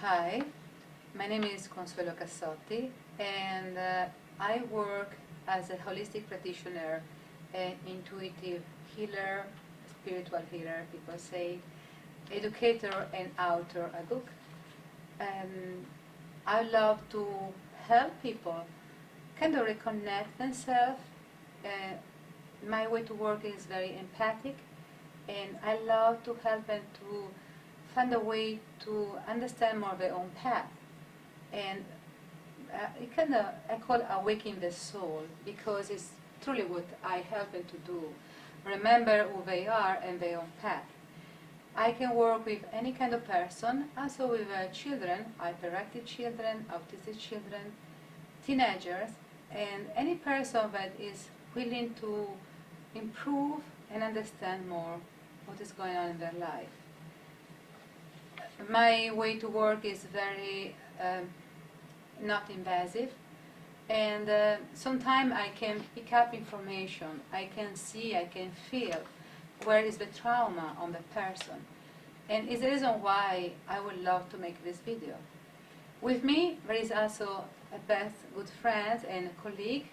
Hi, my name is Consuelo Cassotti, and I work as a holistic practitioner, an intuitive healer, spiritual healer, people say, educator and author of a book. I love to help people kind of reconnect themselves. My way to work is very empathic, and I love to help them to find a way to understand more their own path. And it kind of, I call it awakening the soul, because it's truly what I help them to do. Remember who they are and their own path. I can work with any kind of person, also with children, hyperactive children, autistic children, teenagers, and any person that is willing to improve and understand more what is going on in their life. My way to work is very not invasive, and sometimes I can pick up information, I can see, I can feel where is the trauma on the person, and it's the reason why I would love to make this video. With me there is also a best good friend and a colleague,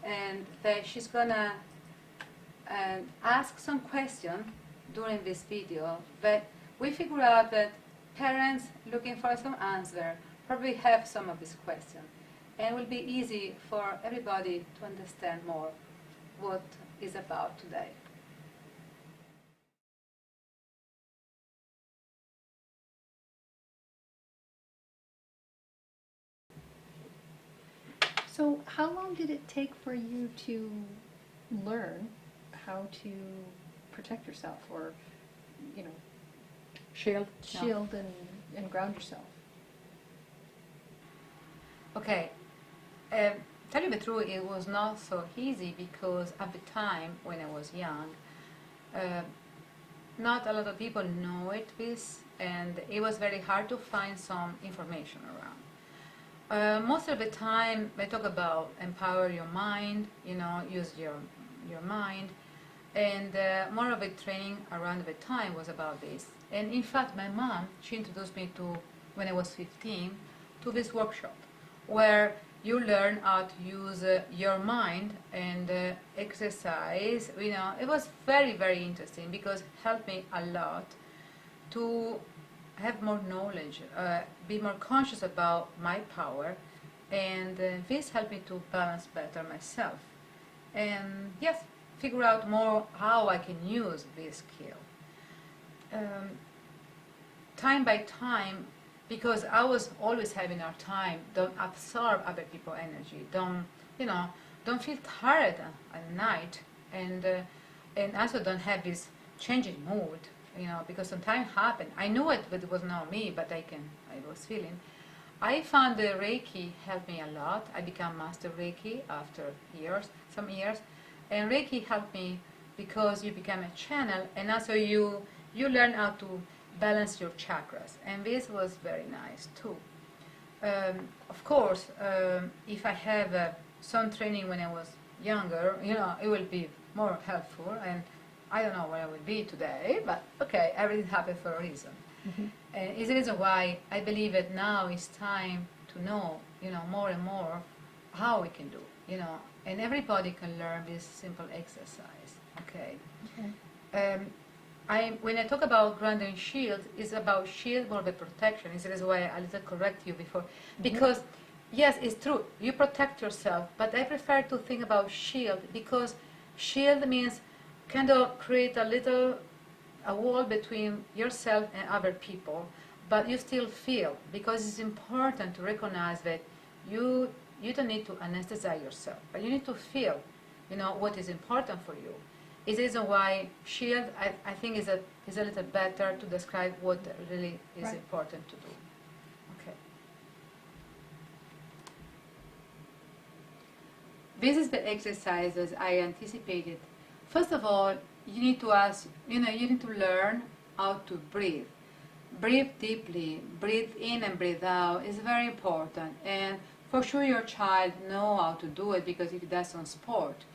and that she's gonna ask some questions during this video, but we figure out that parents looking for some answer probably have some of these questions, and it will be easy for everybody to understand more what is about today. So how long did it take for you to learn how to protect yourself, or, you know, shield and ground yourself? Okay, tell you the truth, it was not so easy, because at the time when I was young, not a lot of people know this, and it was very hard to find some information around. Most of the time they talk about empower your mind, you know, use your mind, and more of the training around the time was about this. And in fact, my mom, she introduced me to, when I was 15, to this workshop where you learn how to use your mind and exercise. You know, it was very, very interesting, because it helped me a lot to have more knowledge, be more conscious about my power, and this helped me to balance better myself, and yes, figure out more how I can use this skill. Time by time, because I was always having a time, don't absorb other people's energy, don't, you know, don't feel tired at night, and also don't have this changing mood, you know, because sometimes happen. I knew it, but it was not me, but I was feeling. I found the Reiki helped me a lot. I became Master Reiki after some years, and Reiki helped me because you become a channel, and also you learn how to balance your chakras, and this was very nice too. Of course, if I have some training when I was younger, you know, it will be more helpful, and I don't know where I will be today, but okay, everything happened for a reason. Mm-hmm. And it's the reason why I believe that now it's time to know, you know, more and more how we can do, you know, and everybody can learn this simple exercise. Okay. When I talk about ground and shield, it's about shield more the protection. This is why I little correct you before, because yes, it's true, you protect yourself, but I prefer to think about shield, because shield means kind of create a wall between yourself and other people, but you still feel, because it's important to recognize that you don't need to anesthetize yourself, but you need to feel, you know, what is important for you. It's the reason why shield, I think, is a little better to describe what really is important to do. Okay. This is the exercises I anticipated. First of all, you need to ask, you know, you need to learn how to breathe. Breathe deeply, breathe in and breathe out is very important. And for sure your child know how to do it, because if he does some sport.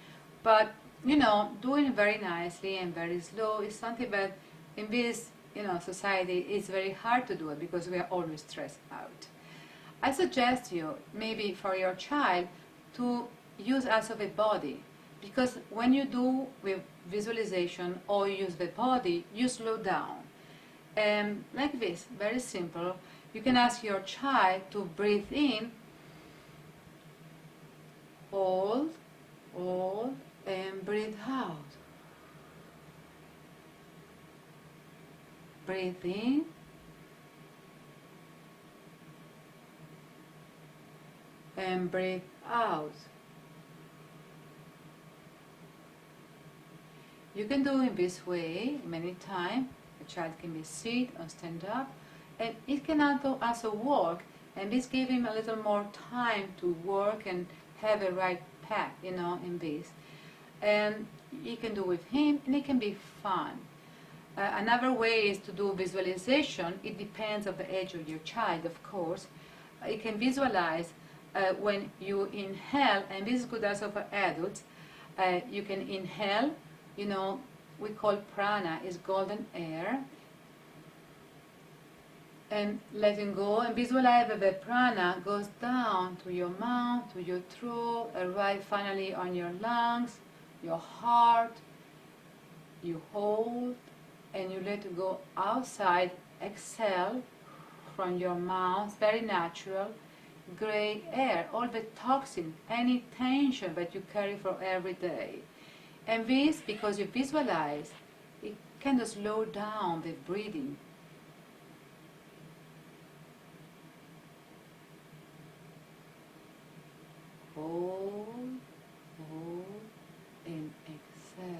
But, you know, doing very nicely and very slow is something that in this society, it's very hard to do it because we are always stressed out. I suggest you, maybe for your child, to use also the body, because when you do with visualization or use the body, you slow down. And like this, very simple, you can ask your child to breathe in, hold, and breathe out. Breathe in, and breathe out. You can do it this way many times. The child can be sit or stand up, and it can also work, and this gives him a little more time to work and have a right path, in this. And you can do with him, and it can be fun. Another way is to do visualization. It depends on the age of your child, of course. You can visualize when you inhale, and this is good also for adults. You can inhale, we call prana is golden air, and letting go, and visualize that the prana goes down to your mouth, to your throat, arrive finally on your lungs, your heart. You hold, and you let it go outside. Exhale from your mouth, very natural. Gray air, all the toxin, any tension that you carry for every day. And this, because you visualize, it kind of slow down the breathing. Hold, and exhale.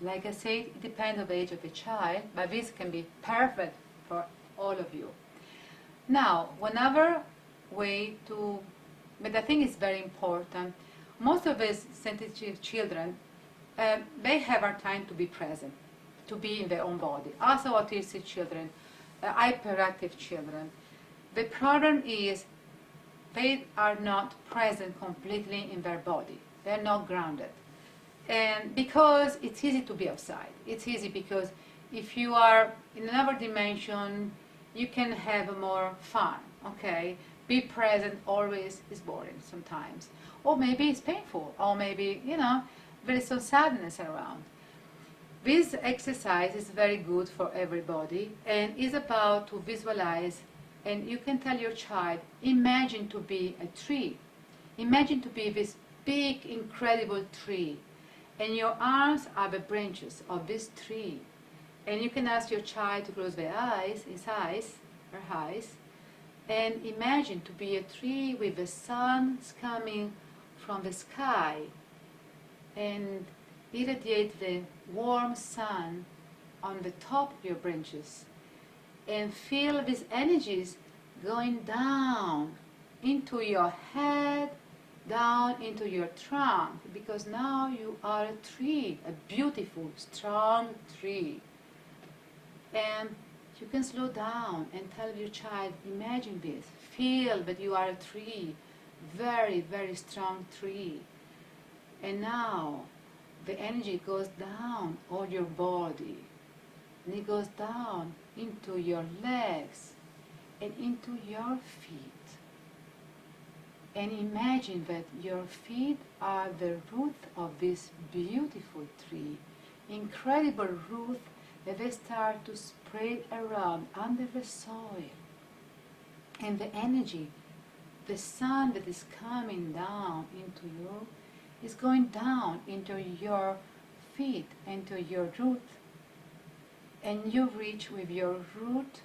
Like I said, it depends on the age of the child, but this can be perfect for all of you. Now, another way to, but I think it's very important, most of these sensitive children, they have a time to be present, to be in their own body. Also autistic children, hyperactive children. The problem is they are not present completely in their body. They're not grounded. And because it's easy to be outside. It's easy because if you are in another dimension, you can have more fun, okay? Be present always is boring sometimes. Or maybe it's painful, or maybe, there is some sadness around. This exercise is very good for everybody, and is about to visualize, and you can tell your child, imagine to be a tree. Imagine to be this big, incredible tree, and your arms are the branches of this tree. And you can ask your child to close their eyes, her eyes, and imagine to be a tree with the sun coming from the sky, and irradiate the warm sun on the top of your branches, and feel these energies going down into your head, down into your trunk, because now you are a tree, a beautiful, strong tree. And you can slow down and tell your child, imagine this, feel that you are a tree, very, very strong tree. And now the energy goes down all your body, and it goes down into your legs and into your feet. And imagine that your feet are the root of this beautiful tree, incredible root that they start to spread around under the soil. And the energy, the sun that is coming down into you, is going down into your feet, into your root. And you reach with your root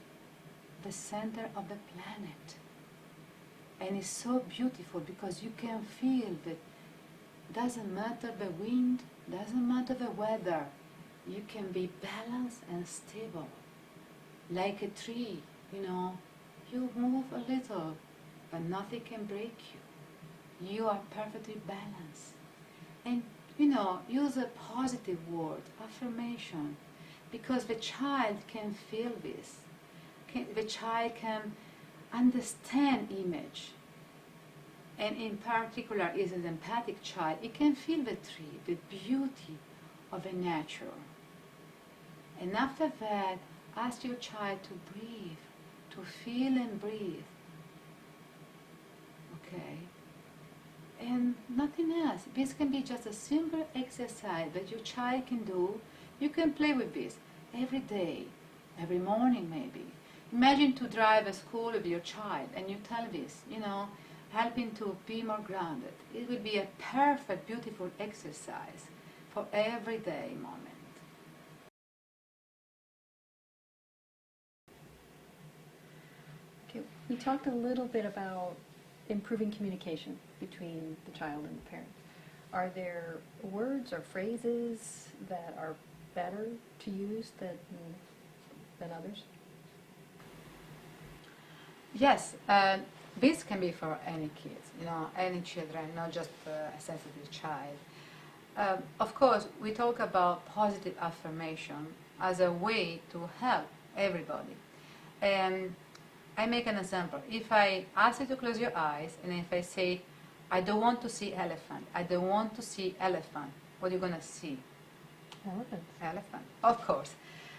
the center of the planet. And it's so beautiful because you can feel that doesn't matter the wind, doesn't matter the weather, you can be balanced and stable. Like a tree, you move a little, but nothing can break you. You are perfectly balanced. And, use a positive word, affirmation, because the child can feel this. The child can understand image. and in particular is an empathic child, it can feel the tree, the beauty of the nature. And after that, ask your child to breathe, to feel and breathe. Okay? And nothing else. This can be just a simple exercise that your child can do. You can play with this every day, every morning maybe. Imagine to drive a school with your child and you tell this, you know, helping to be more grounded. It will be a perfect, beautiful exercise for everyday moment. Okay, we talked a little bit about improving communication between the child and the parent. Are there words or phrases that are better to use than others? Yes, this can be for any kids, you know, any children, not just a sensitive child. Of course, we talk about positive affirmation as a way to help everybody. And I make an example. If I ask you to close your eyes, and if I say, I don't want to see elephant, I don't want to see elephant, what are you going to see? Elephant. Elephant, of course.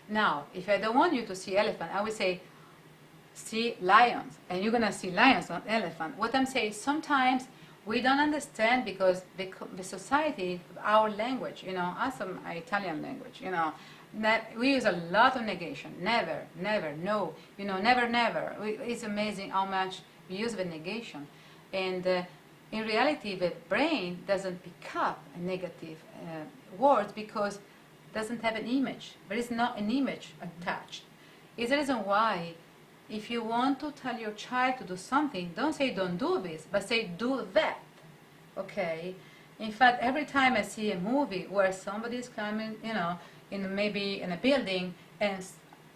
Now, if I don't want you to see elephant, I will say, see lions, and you're going to see lions, not elephant. What I'm saying, sometimes we don't understand because the society, our language, you know, as an Italian language, you know, we use a lot of negation. Never, never, no, you know, never, never. It's amazing how much we use the negation. And in reality, the brain doesn't pick up a negative words because it doesn't have an image. There is not an image attached. It's the reason why if you want to tell your child to do something, don't say don't do this, but say do that, okay? In fact, every time I see a movie where somebody is coming, you know, maybe in a building, and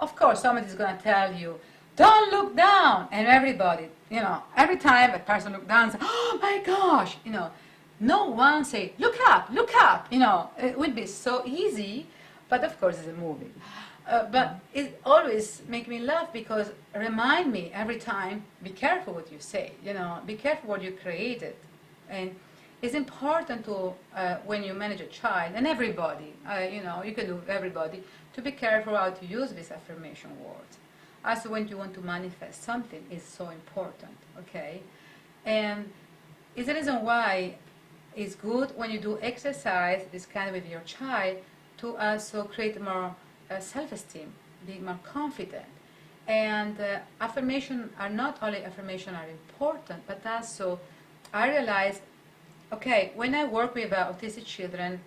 of course somebody's going to tell you, don't look down, and everybody, you know, every time a person looks down, say, oh my gosh, you know, no one say, look up, you know, it would be so easy, but of course it's a movie. But it always makes me laugh because remind me every time, be careful what you say, you know, be careful what you created. And it's important to, when you manage a child, and everybody, you know, you can do everybody, to be careful how to use these affirmation words. Also when you want to manifest something is so important, okay? And it's the reason why it's good when you do exercise, this kind of with your child, to also create more self-esteem, be more confident. And affirmation are not only affirmation are important, but also I realize, okay, when I work with autistic children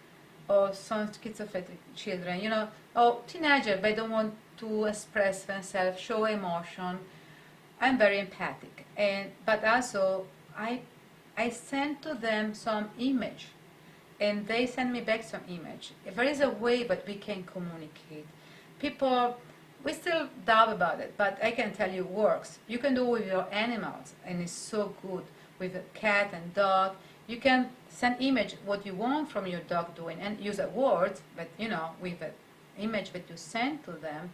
or some schizophrenic children, you know, or teenagers, they don't want to express themselves, show emotion, I'm very empathic. But also I send to them some image, and they send me back some image. If there is a way that we can communicate. People, we still doubt about it, but I can tell you it works. You can do it with your animals, and it's so good. With a cat and dog, you can send image what you want from your dog doing, and use a word, but you know, with the image that you send to them,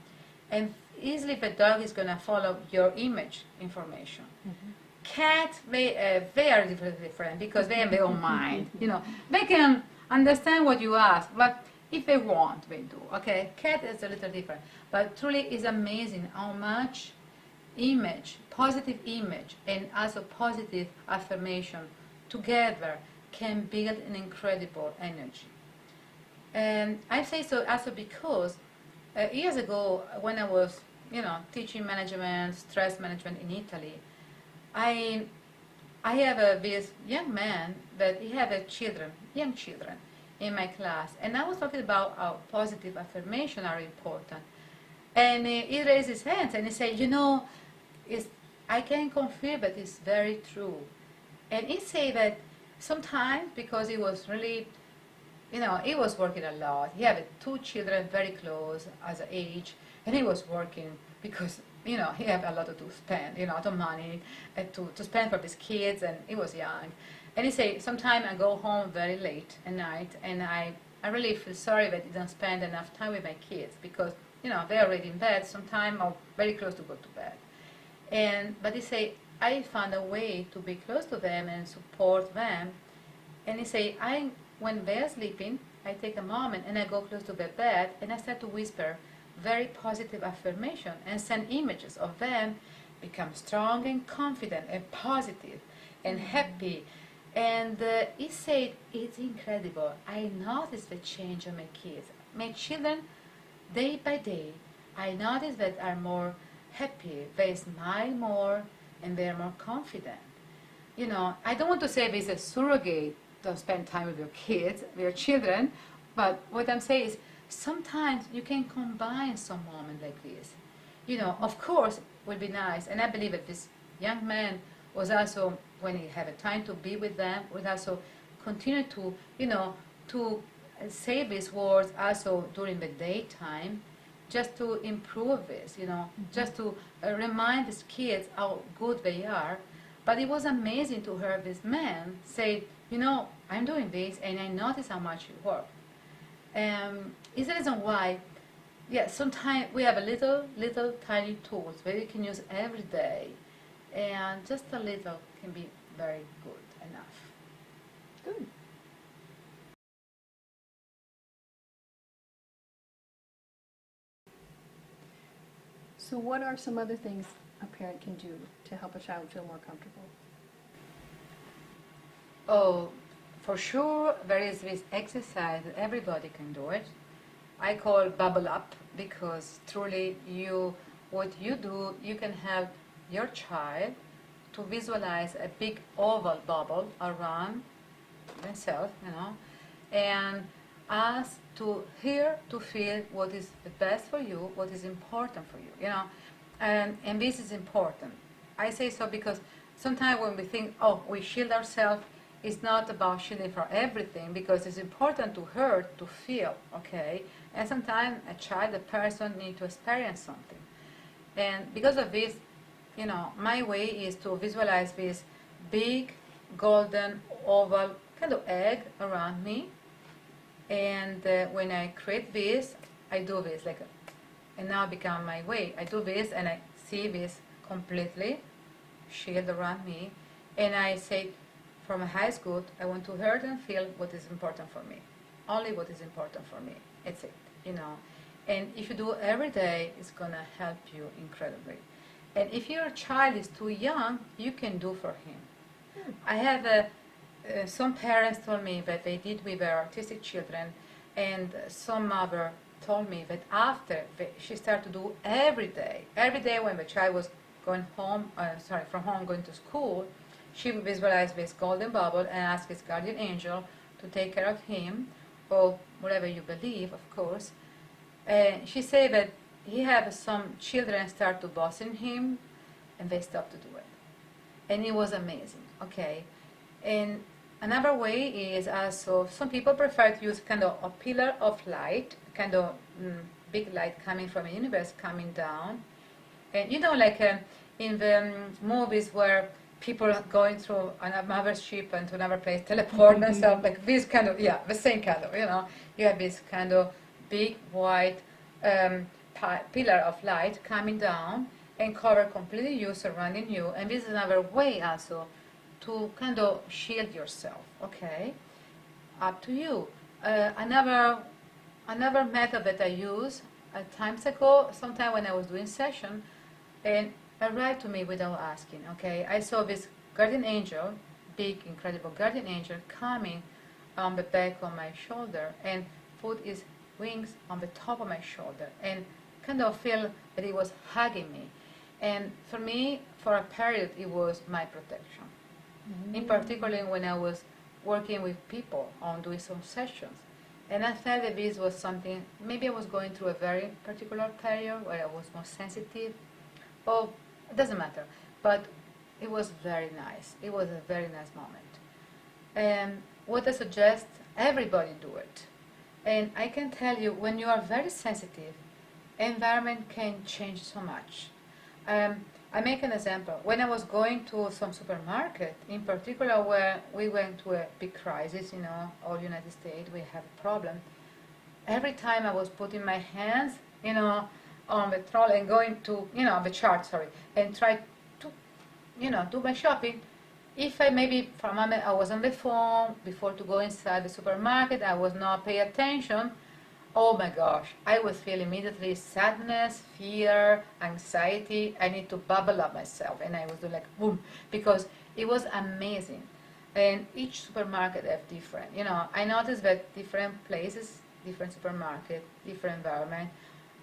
and easily the dog is going to follow your image information. Mm-hmm. Cat, they are different because they have their own mind. You know, they can understand what you ask, but if they want, they do. Okay, cat is a little different, but truly is amazing how much image, positive image, and also positive affirmation together can build an incredible energy. And I say so also because years ago when I was, you know, teaching management, stress management in Italy, I have this young man that he had young children in my class, and I was talking about how positive affirmation are important. And he raised his hands and he said, you know, I can confirm that it's very true. And he said that sometimes, because he was really, you know, he was working a lot. He had 2 children very close as an age, and he was working because, you know, he had a lot to spend, you know, a lot of money to spend for his kids, and he was young. And he said, sometimes I go home very late at night, and I really feel sorry that I didn't spend enough time with my kids because, you know, they're already in bed, sometimes or very close to go to bed. But he said, I found a way to be close to them and support them. And he say, when they're sleeping, I take a moment and I go close to their bed and I start to whisper very positive affirmation and send images of them become strong and confident and positive and happy. And he said, it's incredible. I noticed the change on my kids. My children, day by day, I notice that are more happy. They smile more and they're more confident. You know, I don't want to say this is a surrogate to spend time with your kids, with your children, but what I'm saying is sometimes you can combine some moment like this. You know, of course, it would be nice, and I believe that this young man was also, when he had a time to be with them, would also continue to, you know, to say these words also during the daytime, just to improve this, you know, just to remind these kids how good they are. But it was amazing to hear this man say, you know, I'm doing this and I notice how much you work. It's the reason why, yeah, sometimes we have a little tiny tools that you can use every day, and just a little can be very good enough. Good. So what are some other things a parent can do to help a child feel more comfortable? Oh, for sure, there is this exercise that everybody can do it. I call bubble up, because truly what you do, you can help your child to visualize a big oval bubble around themselves, you know, and ask to hear, to feel what is the best for you, what is important for you, you know, and this is important. I say so because sometimes when we think, oh, we shield ourselves, it's not about shielding for everything, because it's important to her to feel, okay? And sometimes a child, a person needs to experience something. And because of this, you know, my way is to visualize this big, golden, oval kind of egg around me. And when I create this, I do this, like, and now become my way. I do this and I see this completely shield around me. And I say, from a high school, I want to hear and feel what is important for me. Only what is important for me. It's it, you know. And if you do every day, it's going to help you incredibly. And if your child is too young, you can do for him. I have some parents told me that they did with their autistic children, and some mother told me that after she started to do every day when the child was going home, from home going to school, she would visualize this golden bubble and ask his guardian angel to take care of him, or whatever you believe, of course. And she said that he had some children start to bossing him, and they stopped to do it. And it was amazing, okay? And another way is also, some people prefer to use kind of a pillar of light, kind of big light coming from the universe coming down. And you know, like in the movies where people are going through another ship and to another place, teleport themselves, like this kind of, yeah, the same kind of, you know, you have this kind of big white pillar of light coming down and cover completely you, surrounding you. And this is another way also to kind of shield yourself, okay? Up to you. Another method that I use times ago, sometime when I was doing session, and arrived to me without asking, okay? I saw this guardian angel, big, incredible guardian angel, coming on the back of my shoulder and put his wings on the top of my shoulder and kind of feel that he was hugging me. And for me, for a period, it was my protection. In particular, when I was working with people on doing some sessions. And I felt that this was something, maybe I was going through a very particular period where I was more sensitive. Oh, it doesn't matter. But it was very nice. It was a very nice moment. And what I suggest, everybody do it. And I can tell you, when you are very sensitive, environment can change so much. I make an example. When I was going to some supermarket, in particular where we went to a big crisis, you know, all United States, we have a problem. Every time I was putting my hands, you know, on the trolley and going to, you know, the chart, sorry, and try to do my shopping. If I maybe for a moment I was on the phone before to go inside the supermarket, I was not paying attention. Oh my gosh, I would feel immediately sadness, fear, anxiety. I need to bubble up myself, and I was do like boom, because it was amazing. And each supermarket have different. I noticed that different places, different supermarket, different environment.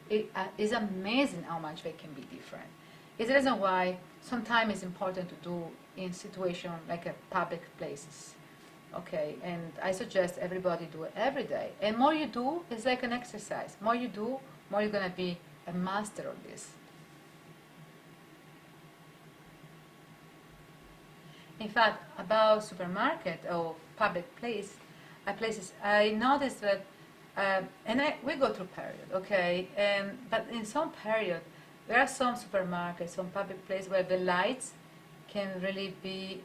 It is amazing how much they can be different. It's the reason why sometimes it's important to do in situations like public places. Okay, and I suggest everybody do it every day. And more you do, it's like an exercise. More you do, more you're going to be a master of this. In fact, about supermarket or public places, I noticed that, we go through period, okay, but in some period, there are some supermarkets, some public places where the lights can really be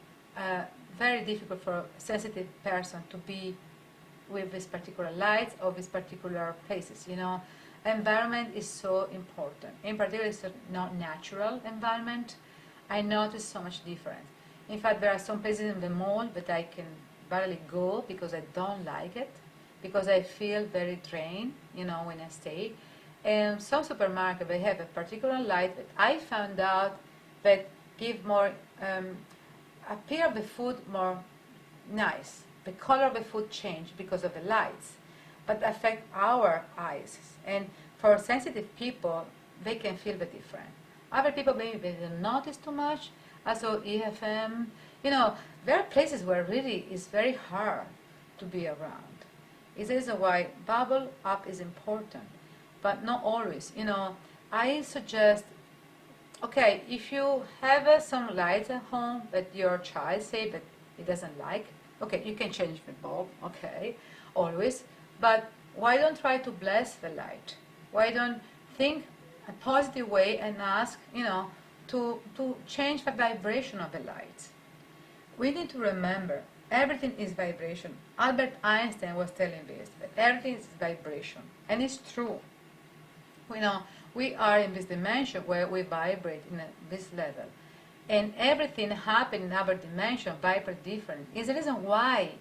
very difficult for a sensitive person to be with this particular lights or these particular places. Environment is so important. In particular, it's not natural environment. I notice so much difference. In fact, there are some places in the mall that I can barely go because I don't like it, because I feel very drained, when I stay. And some supermarket, they have a particular light that I found out that give more, appear the food more nice. The color of the food change because of the lights, but affect our eyes. And for sensitive people, they can feel the difference. Other people, maybe they don't notice too much. Also, EFM, there are places where really it's very hard to be around. It's the reason why bubble up is important, but not always. I suggest, okay, if you have some lights at home that your child say that it doesn't like, okay, you can change the bulb, okay, always, but why don't try to bless the light? Why don't think a positive way and ask, to change the vibration of the lights? We need to remember, everything is vibration. Albert Einstein was telling this, that everything is vibration, and it's true. We are in this dimension where we vibrate in this level, and everything happening in our dimension vibrate different. It's the reason why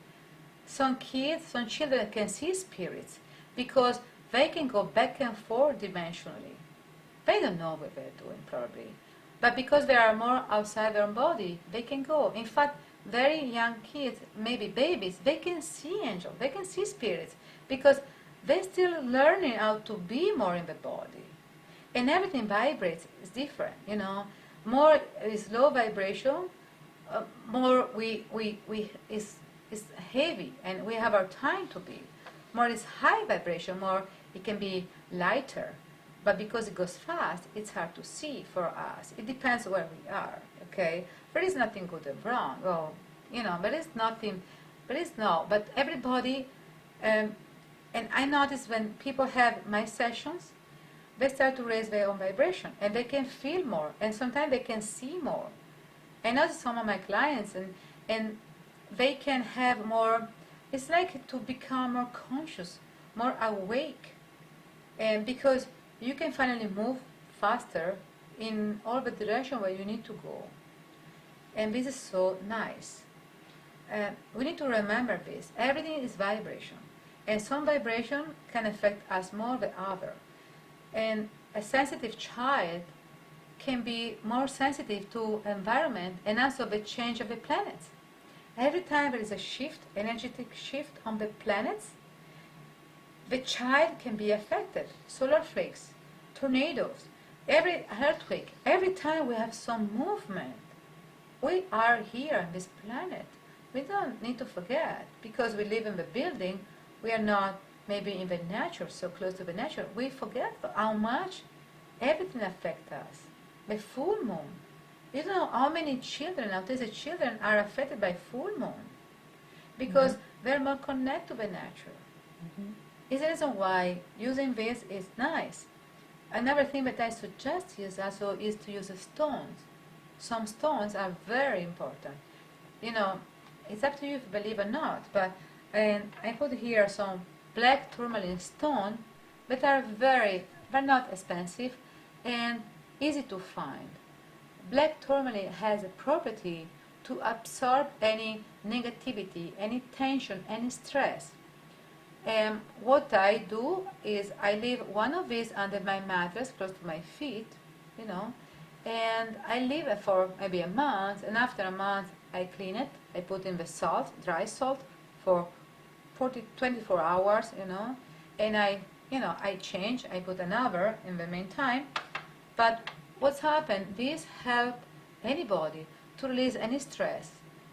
some children can see spirits, because they can go back and forth dimensionally. They don't know what they're doing, probably. But because they are more outside their own body, they can go. In fact, very young kids, maybe babies, they can see angels, they can see spirits, because they're still learning how to be more in the body. And everything vibrates, is different, More is low vibration, more is heavy, and we have our time to be. More is high vibration, more it can be lighter. But because it goes fast, it's hard to see for us. It depends where we are, okay? There is nothing good or wrong. Well, there is nothing, but everybody, and I notice when people have my sessions, they start to raise their own vibration, and they can feel more, and sometimes they can see more. I notice some of my clients, and they can have more, it's like to become more conscious, more awake, and because you can finally move faster in all the direction where you need to go. And this is so nice. We need to remember this. Everything is vibration. And some vibration can affect us more than other. And a sensitive child can be more sensitive to environment and also the change of the planets. Every time there is a shift, energetic shift on the planets, the child can be affected. Solar flakes, tornadoes, every earthquake, every time we have some movement, we are here on this planet. We don't need to forget, because we live in the building, we are not maybe in the nature, so close to the nature. We forget how much everything affects us. The full moon. You know how many children, autistic children, are affected by full moon? Because they're more connected to the nature. It's the reason why using this is nice. Another thing that I suggest is also is to use stones. Some stones are very important. It's up to you if you believe or not, but I put here some black tourmaline stone that are they're not expensive and easy to find. black tourmaline has a property to absorb any negativity, any tension, any stress. And what I do is I leave one of these under my mattress close to my feet, you know, and I leave it for maybe a month, and after a month I clean it, I put in the salt, dry salt, for 24 hours, you know, and I change, I put another in the meantime. But what's happened, these help anybody to release any stress,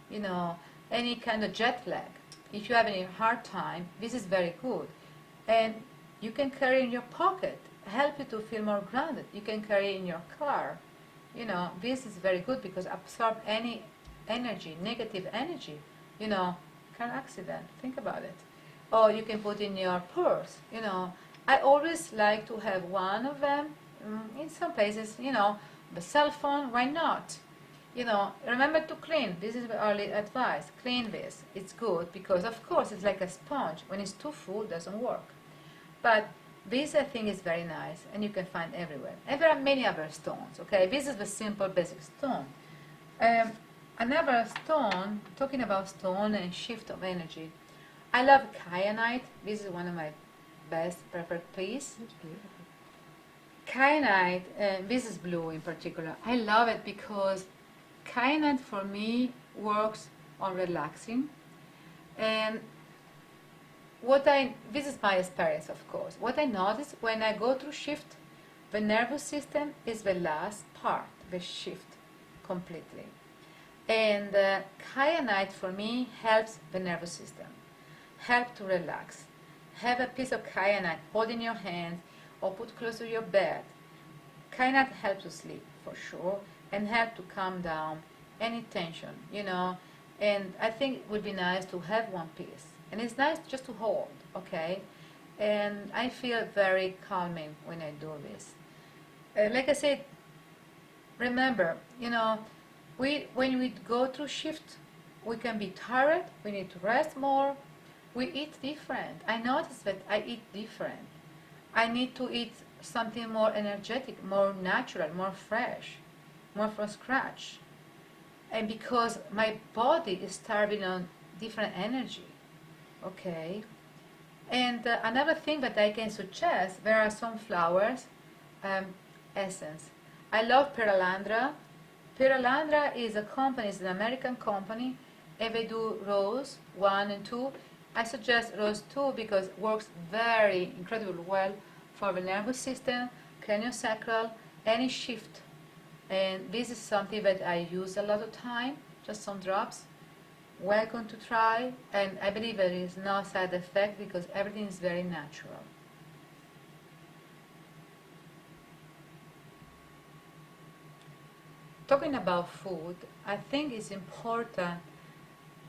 you know, any kind of jet lag. If you have any hard time, this is very good. And you can carry in your pocket, help you to feel more grounded. You can carry in your car. You know, this is very good because absorb any energy, negative energy, you know, car accident, think about it. Or you can put in your purse, you know. I always like to have one of them in some places, you know, the cell phone, why not? You know, remember to clean. This is the early advice. Clean this. It's good because, of course, it's like a sponge. When it's too full, it doesn't work. But this, I think, is very nice, and you can find everywhere. And there are many other stones, okay? This is the simple, basic stone. Another stone, talking about stone and shift of energy, I love kyanite. This is one of my best preferred piece. It's beautiful. Kyanite, this is blue in particular. I love it because kyanite for me works on relaxing. And this is my experience, of course. What I notice when I go through shift, the nervous system is the last part, the shift completely. And kyanite for me helps the nervous system, help to relax. Have a piece of kyanite, hold in your hand or put close to your bed. Kyanite helps you sleep for sure and help to calm down any tension, you know. And I think it would be nice to have one piece. And it's nice just to hold, okay? And I feel very calming when I do this. Like I said, remember, you know, when we go through shift, we can be tired, we need to rest more, we eat different. I notice that I eat different. I need to eat something more energetic, more natural, more fresh, more from scratch. And because my body is starving on different energy, okay? And another thing that I can suggest, there are some flowers, essence. I love Peralandra. Peralandra is a company, it's an American company, and they do rose 1 and 2. I suggest rose 2 because it works very incredibly well for the nervous system, craniosacral, any shift. And this is something that I use a lot of time, just some drops. Welcome to try, and I believe there is no side effect because everything is very natural. Talking about food, I think it's important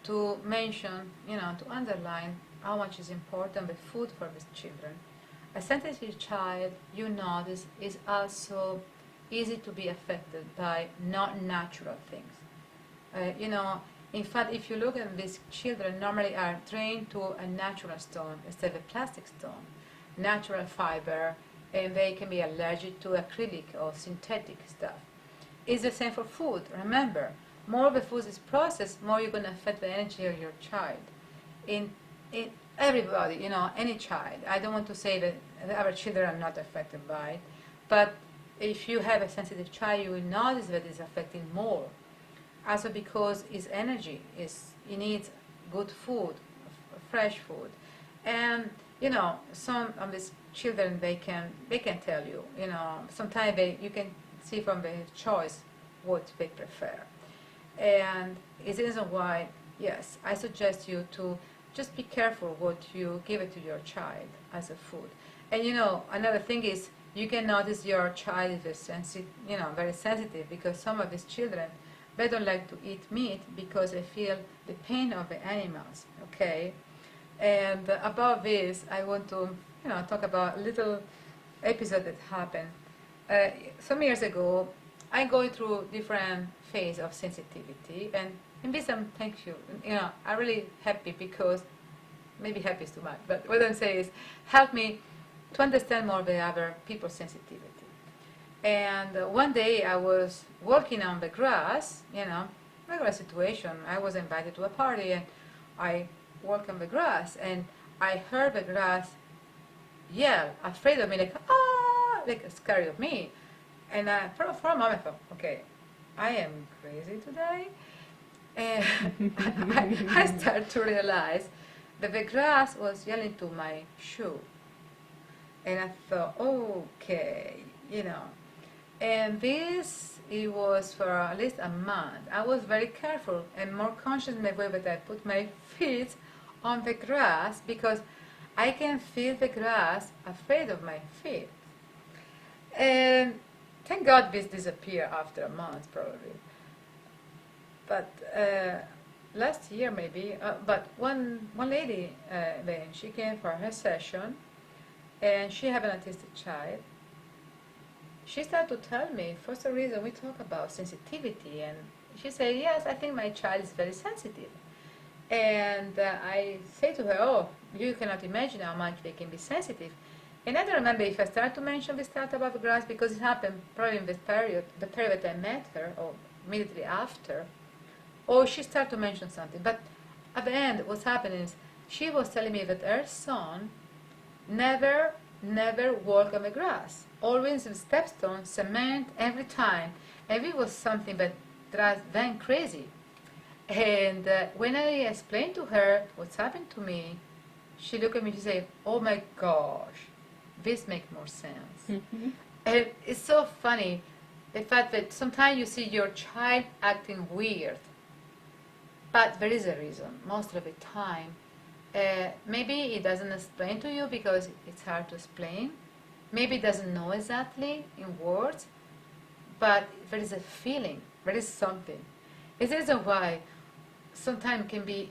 to mention, you know, to underline how much is important the food for these children. A sensitive child, you notice, is also easy to be affected by not natural things. You know, in fact, if you look at these children, normally are trained to a natural stone instead of a plastic stone, natural fiber, and they can be allergic to acrylic or synthetic stuff. It's the same for food. Remember, more the food is processed, more you're going to affect the energy of your child. In everybody, you know, any child. I don't want to say that our children are not affected by it, but if you have a sensitive child, you will notice that it's affecting more. Also because his energy he needs good food, fresh food. And, you know, some of these children, they can tell you, you know, sometimes you can see from their choice what they prefer. And it's the reason why, yes, I suggest you to just be careful what you give it to your child as a food. And, you know, another thing is you can notice your child is very sensitive because some of these children, they don't like to eat meat because they feel the pain of the animals, okay? And about this, I want to, you know, talk about a little episode that happened. Some years ago, I go through different phases of sensitivity, and in this thank you. You know, I'm really happy because, maybe happy is too much, but what I'm saying is, help me to understand more the other people's sensitivity. And one day I was walking on the grass, regular situation. I was invited to a party and I walk on the grass and I heard the grass yell, afraid of me, like, ah, like scared of me. And for a moment I thought, okay, I am crazy today. And I started to realize that the grass was yelling to my shoe. And I thought, okay, And it was for at least a month. I was very careful and more conscious in the way that I put my feet on the grass because I can feel the grass afraid of my feet. And thank God this disappeared after a month, probably. But last year maybe, but one lady, then she came for her session, and she had an autistic child. She started to tell me, for some reason, we talk about sensitivity, and she said, yes, I think my child is very sensitive. And I say to her, oh, you cannot imagine how much they can be sensitive. And I don't remember if I started to mention this start about the grass, because it happened probably in the period that I met her, or immediately after, or she started to mention something. But at the end, what's happening is, she was telling me that her son never walked on the grass. Always with stepstone, cement, every time. And it was something that drives them crazy. And when I explained to her what's happened to me, she looked at me and she said, oh my gosh, this makes more sense. Mm-hmm. And it's so funny, the fact that sometimes you see your child acting weird, but there is a reason, most of the time. Maybe it doesn't explain to you because it's hard to explain. Maybe it doesn't know exactly in words, but there is a feeling, there is something. It's the reason why sometimes can be,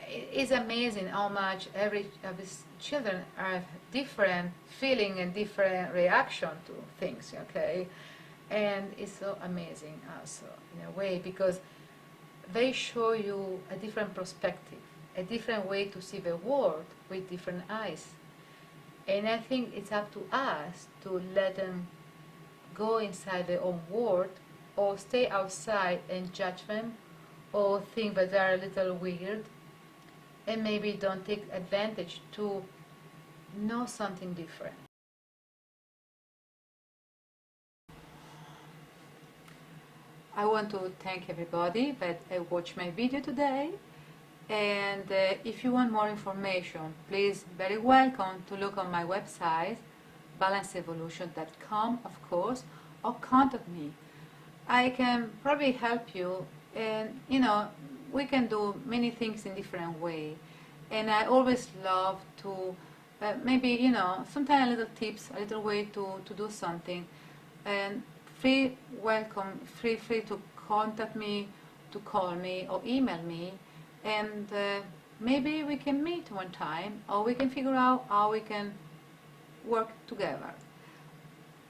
it's amazing how much every of these children have different feeling and different reaction to things, okay? And it's so amazing also, in a way, because they show you a different perspective, a different way to see the world with different eyes. And I think it's up to us to let them go inside their own world, or stay outside and judge them, or think that they're a little weird, and maybe don't take advantage to know something different. I want to thank everybody that watched my video today. And if you want more information, please, very welcome to look on my website, balanceevolution.com, of course, or contact me. I can probably help you, and we can do many things in different way. And I always love to maybe sometimes a little tips, a little way to do something. And free to contact me, to call me or email me. And maybe we can meet one time, or we can figure out how we can work together.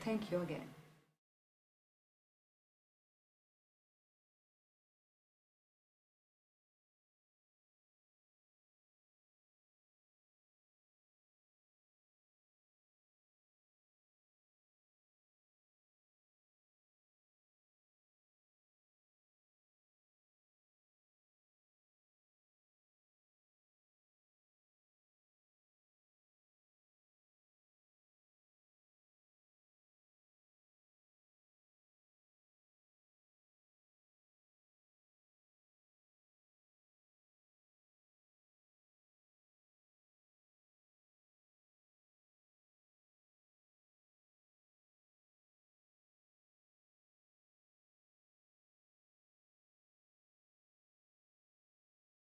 Thank you again.